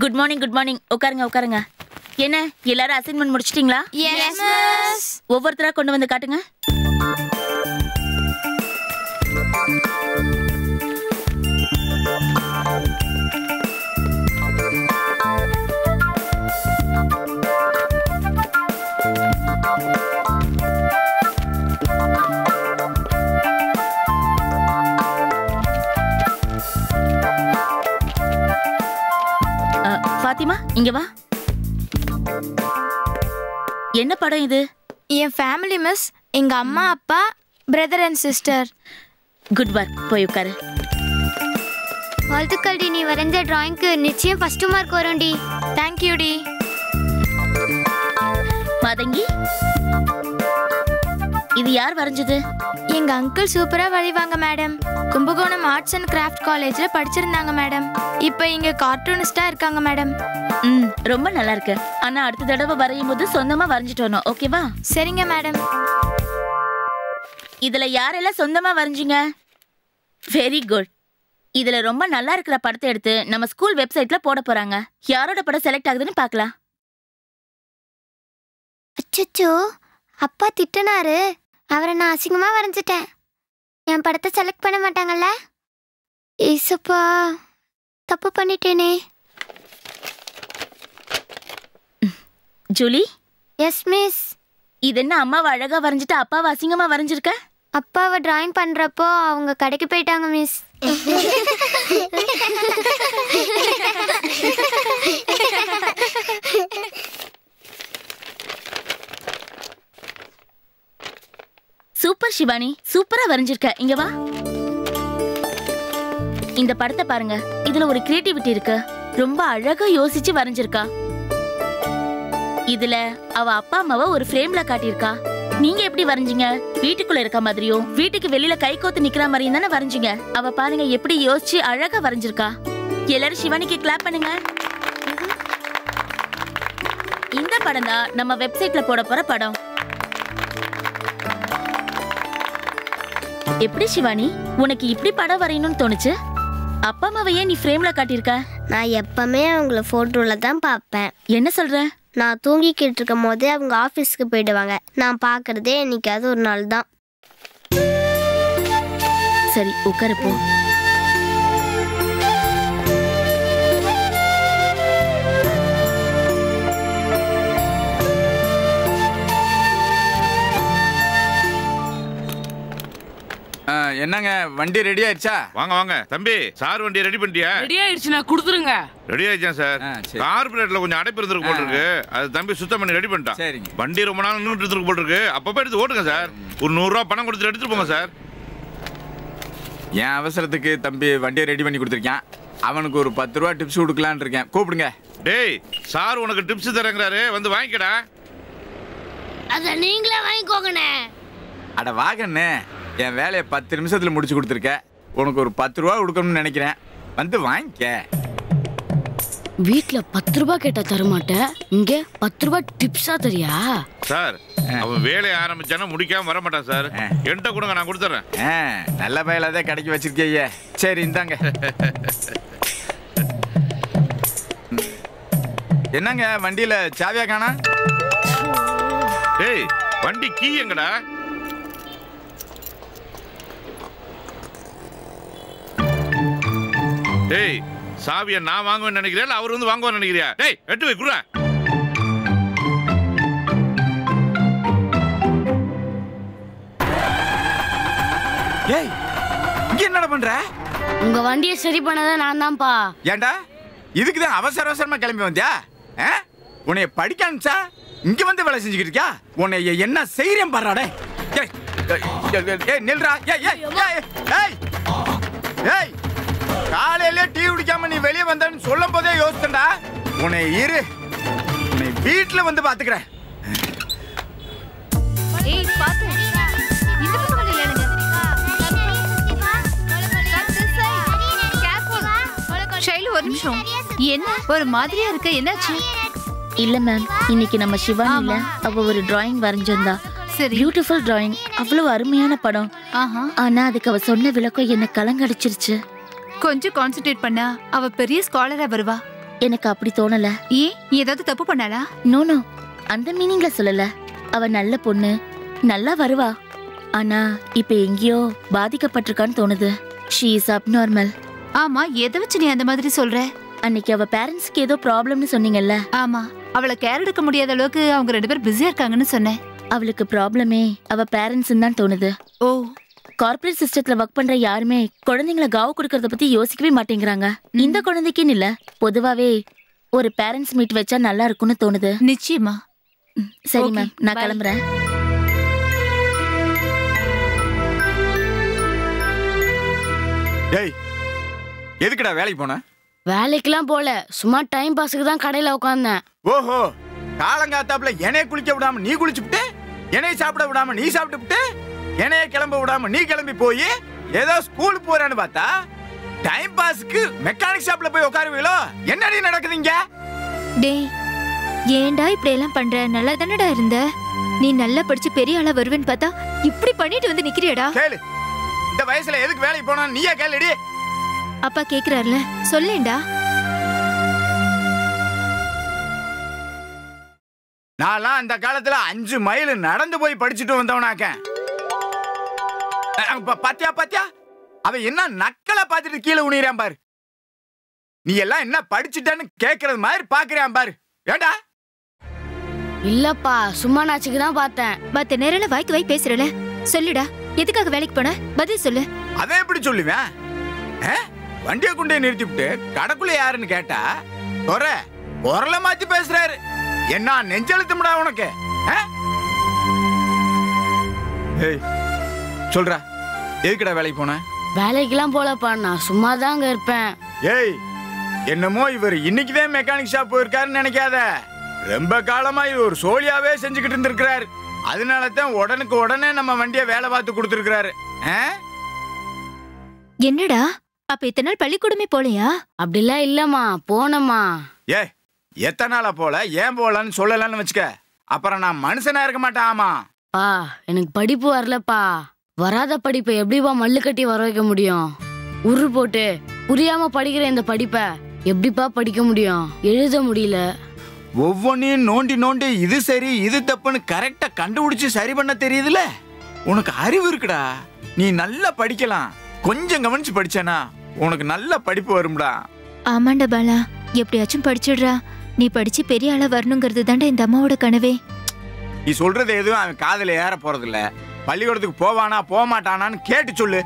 Good morning good morning. உட்காருங்க உட்காருங்க. என்ன எல்லாரும் அசைன்மெண்ட் முடிச்சிட்டீங்களா? Yes miss. ஒவ்வொருத்தரா கொண்டு வந்து காட்டுங்க. பாத்திமா இங்க வா. என்ன படம் இது? என் ஃபேமிலி மிஸ். எங்க அம்மா அப்பா brother and sister. Good work. போய் உட்காரு. வாழ்த்துக்கள் டி, நீ வரைஞ்ச டிராயிங்க்கு நிச்சயம் ஃபர்ஸ்ட் மார்க் வரும் டி. தேங்க் யூ டி. மாதங்கி, இது யார் வரைஞ்சது? எங்க அங்கிள் சூப்பரா வரைவாங்க madam. Kumbakonam arts and craft காலேஜ்ல படிச்சிருந்தாங்க மேடம். இப்போ இங்க கார்ட்டூனிஸ்டா இருக்காங்க மேடம். ரொம்ப நல்லா இருக்கு. ஆனா அடுத்த தடவை வரையும் போது சொந்தமா வரைஞ்சிட்டு வரணும். ஓகேவா? சரிங்க மேடம். இதுல யாரெல்லாம் சொந்தமா வரைஞ்சீங்க? Very good. இதுல ரொம்ப நல்லா இருக்கிற படத்தை எடுத்து நம்ம ஸ்கூல் வெப்சைட்ல போட போறாங்க. யாரோட படம் செலக்ட் ஆகுதுன்னு பார்க்கலாம். அச்சச்சோ, அப்பா திட்டினாரு. அவரை நான் அசிங்கமா வரைஞ்சிட்டேன். என் படத்தை செலக்ட் பண்ண மாட்டாங்கல்ல? ஏசப்பா, தப்பு பண்ணிட்டேனே. ஜூலி. Yes miss. இது என்ன அம்மாவை அழகா வரைஞ்சிட்டு அப்பாவை அசிங்கமா வரைஞ்சிருக்க? அப்பாவை டிராயிங் பண்றப்போ அவங்க கடைக்கு போயிட்டாங்க மிஸ். சூப்பர் சிவானி, சூப்பரா வரைஞ்சிருக்க. இங்க வா. இந்த படத்தை பாருங்க. இதுல ஒரு கிரியேட்டிவிட்டி இருக்கு. ரொம்ப அழகா யோசிச்சு வரைஞ்சிருக்கா. இதுல அவ அப்பா அம்மாவை ஒரு ஃப்ரேம்ல காட்டியிருக்கா. நீங்க எப்படி வரைஞ்சீங்க? வீட்டுக்குள்ள இருக்க மாதிரியும் வீட்டுக்கு வெளியில கை கோத்து நிக்கிற மாதிரியும் தானே வரைஞ்சீங்க. அவ பாருங்க எப்படி யோசிச்சு அழகா வரைஞ்சிருக்கா. எல்லாரும் சிவானிக்கு கிளாப் பண்ணுங்க. இந்த படம் தான் நம்ம வெப்சைட்ல போட போற படம். எப்படி சிவானி, உனக்கு இப்படி படம் வரையணும்னு தோணுச்சு? அப்பா அம்மாவை ஏன் நீ ஃப்ரேம்ல காட்டியிருக்க? நான் எப்பவுமே அவங்கள போட்டோல தான் பார்ப்பேன். என்ன சொல்ற? நான் தூங்கிக்கிட்டு இருக்கும் போதே அவங்க ஆஃபீஸ்க்கு போயிடுவாங்க. நான் பார்க்கறதே என்னைக்காவது ஒரு நாள் தான். சரி, உட்காரு போ. என்னங்க வண்டி ரெடி ஆயிடுச்சா? வாங்க வாங்க தம்பி, சார் வண்டி ரெடி பண்ணிட்டியா? ரெடி ஆயிடுச்சுனா கொடுத்துருங்க. ரெடி ஆயிடுச்சா சார்? கார்பரேட்ல கொஞ்சம் அடைப்பு இருந்திருக்கு போல் இருக்கு. அது தம்பி சுத்தம் பண்ணி ரெடி பண்ணிட்டான். சரிங்க. வண்டி ரொம்ப நாள் நின்றுட்டு இருந்திருக்கு போல் இருக்கு. அப்பப்போ எடுத்து ஓட்டுங்க சார். ஒரு 100 ரூபா பணம் கொடுத்துட்டு எடுத்துட்டு போங்க சார். என் அவசரத்துக்கு தம்பி வண்டியை ரெடி பண்ணி கொடுத்துருக்கேன். அவனுக்கு ஒரு 10 ரூபா டிப்ஸ் கொடுக்கலான்னு இருக்கேன். கூப்பிடுங்க. டேய், சார் உனக்கு டிப்ஸ் தரேங்கிறாரு, வந்து வாங்கிக்கடா. அத நீங்களே வாங்கிக்கோங்கண்ணே. அட வாங்கண்ணே, என் வேலையை 10 நிமிஷத்துல முடிச்சு கொடுத்துருக்க. உனக்கு ஒரு 10 ரூபா கொடுக்கணும்னு நினைக்கிறேன். வந்து வாங்கிக்க. வீட்ல 10 ரூபா கேட்டா தரமாட்டேன், இங்க 10 ரூபா டிப்ஸா தரியா? சார், அவன் வேலையை ஆரம்பிச்சானா முடிக்காம வர மாட்டான் சார். என்கிட்ட கொடுங்க, நான் கொடுத்துறேன். நல்ல பயலாதான் கடைக்கு வச்சிருக்கீங்க. சரி இந்தாங்க. என்னங்க வண்டியில சாவியா காணா? டேய், வண்டி கீ எங்கடா? டேய், சாவியை நான் வாங்குவேன்னு நினைக்கிறேன், அவர் வந்து வாங்குவான்னு நினைக்கிறியா? டேய், எட்டு வை குடுறா. ஏய், இங்க என்னடா பண்ற? உங்க வண்டியை சரி பண்ணதா நான் தான்ப்பா. ஏண்டா இதுக்குதான் அவசர அவசரமா கிளம்பி வந்தியா? உன்னைய படிக்க அனுப்பிச்சா இங்க வந்து வேலை செஞ்சுக்கிட்டு இருக்கியா? உன்னைய என்ன செய்யறேன் பாருடா. நில்றா. ஏய், காலையில டீ குடிக்காம நீ வெளியே வந்தன்னு சொல்லும் போதே யோசித்தா. உன்னை இரு, உன்னை வீட்டுல வந்து பாத்துக்கிறேன். ஒரு நிமிஷம், என்ன ஒரு மாதிரியா இருக்க? என்னாச்சு? இல்ல மேம், இன்னைக்கு நம்ம சிவானில அவ ஒரு டிராயிங் வரைஞ்சிருந்தா. பியூட்டிஃபுல் டிராயிங், அவ்வளவு அருமையான படம். ஆனா அதுக்கு அவ சொன்ன விளக்கம் என்ன கலங்கடிச்சிருச்சு. கொஞ்சம் கான்சென்ட்ரேட் பண்ணா அவ பெரிய ஸ்காலரா வருவா. எனக்கு அப்படி தோணல. ஏன் ஏதாவது தப்பு பண்ணாளா? நோ அந்த மீனிங்ல சொல்லல. அவ நல்ல பொண்ணு, நல்லா வருவா. ஆனா இப்ப எங்கேயோ பாதிக்கப்பட்டிருக்கான்னு தோணுது. She is abnormal. ஆமா, எதை வச்சு நீ அந்த மாதிரி சொல்ற? அன்னைக்கு அவ பேரண்ட்ஸ்க்கு ஏதோ ப்ராப்ளம்னு சொன்னீங்கல்ல? ஆமா, அவளை கேர் எடுக்க முடியாத அளவுக்கு அவங்க 2 பேரும் பிஸியா இருக்காங்கன்னு சொன்னேன். அவளுக்கு ப்ராப்ளமே அவ பேரண்ட்ஸ் தான் தோணுது. ஓ, கார்ப்பரேட் சிஸ்டத்துல ஒர்க் பண்ற யாருமே குழந்தைங்களை காவு கொடுக்கறத பத்தி யோசிக்கவே மாட்டேங்கிறாங்க. இந்த குழந்தைக்குன்னு இல்ல, பொதுவாவே ஒரு பேரண்ட்ஸ் மீட் வச்சா நல்லா இருக்கும்னு தோணுது. நிச்சயமா. சரி Okay, மேம், நான் bye. கிளம்புறேன். டேய், எதுக்குடா வேலைக்கு போன? வேலைக்கெல்லாம் போல, சும்மா டைம் பாஸுக்கு தான் கடையில உட்கார்ந்தேன். ஓஹோ, காலங்காத்தாப்புல என்னைய குளிக்க விடாம நீ குளிச்சுட்டு, என்னைய சாப்பிட விடாம நீ சாப்பிட்டுட்டு, என்னைய கிளம்ப விடாம நீ கிளம்பி போய் ஏதோ ஸ்கூல் போறேன்னு பார்த்தா டைம் பாஸ்க்கு மெக்கானிக் ஷாப்ல போய் உட்காருவீங்களோ? என்னடி நடக்குதுங்க? டேய், ஏன்டா இப்படி எல்லாம் பண்ற? நல்லா தானடா இருந்த. நீ நல்லா படிச்சு பெரிய ஆளா வருவேன்னு பார்த்தா இப்படி பண்ணிட்டு வந்து நிக்கிறியடா. கேளு, இந்த வயசுல எதுக்கு வேலைக்கு போனா நீயே கேளுடி. அப்பா கேக்குறாருல, சொல்லேன்டா. நான்லாம் அந்த காலத்துல 5 மைல் நடந்து போய் படிச்சுட்டு வந்தவனாக்க. பாத்தியா அவன் என்ன நக்கலை பார்த்துட்டு கீழே உணிறான் பாரு. நீ எல்லாம் என்ன படிச்சுட்டேன்னு கேக்குறது மாதிரி பாக்குறான் பாரு. ஏண்டா? இல்லப்பா, சும்மா நாச்சுக்கு தான் பார்த்தேன். மத்த நேரம் வாய்க்கு வாய் பேசுறல, சொல்லுடா. எதுக்காக வேலைக்கு போன? பதில் சொல்லு. அவன் எப்படி சொல்லுவேன்? வண்டியை கொண்டே நிறுத்திவிட்டு கடைக்குள்ள யாருன்னு கேட்டா குரலை மாத்தி பேசுறாரு. என்ன நெஞ்செழுத்தும்டா உனக்கு? சொல்றா, எதுக்குடா வேலைக்கு போன? வேலைக்கெல்லாம் போலப்பா, நான் சும்மா தான் அங்க இருப்பேன். ஏய், என்னமோ இவர் இன்னைக்குதான் மெக்கானிக் ஷாப் போயிருக்காருன்னு நினைக்காத. ரொம்ப காலமா இது ஒரு சோழியாவே செஞ்சுக்கிட்டு இருந்திருக்கிறாரு. அதனால தான் உடனுக்கு உடனே நம்ம வண்டியை வேலை பார்த்து கொடுத்துருக்கிறாரு. என்னடா, அப்ப இத்தனை நாள் பள்ளிக்கூடமே போலையா? அப்படிலாம் இல்லம்மா, போனம்மா. எத்தனை நாளா போல, ஏன் போலன்னு சொல்லலன்னு வச்சுக்க, அப்புறம் நான் மனுஷனா இருக்க மாட்டேன். ஆமா பா, எனக்கு படிப்பு வரலப்பா. வராத படிப்பை எப்படிப்பா மல்லு கட்டி வர வைக்க முடியும்? உரு போட்டு புரியாம படிக்கிற இந்த படிப்பை எப்படிப்பா படிக்க முடியும்? எழுத முடியல. ஒவ்வொன்னையும் நோண்டி நோண்டி இது சரி இது தப்புன்னு கரெக்டா கண்டுபிடிச்சு சரி பண்ண தெரியுதுல. உனக்கு அறிவு இருக்குடா, நீ நல்லா படிக்கலாம். கொஞ்சம் கவனிச்சு படிச்சேனா உனக்கு நல்ல படிப்பு வரும்டா. ஆமாண்டா பாலா, எப்படியாச்சும் படிச்சிடுறா. நீ படிச்சு பெரிய ஆளா வரணுங்கிறது தாண்டா இந்த அம்மாவோட கனவே. நீ சொல்றது எதுவும் அவன் காதுல ஏற போறது இல்ல. பள்ளிக்கூடத்துக்கு போவானா போக மாட்டானான்னு கேட்டு சொல்லு.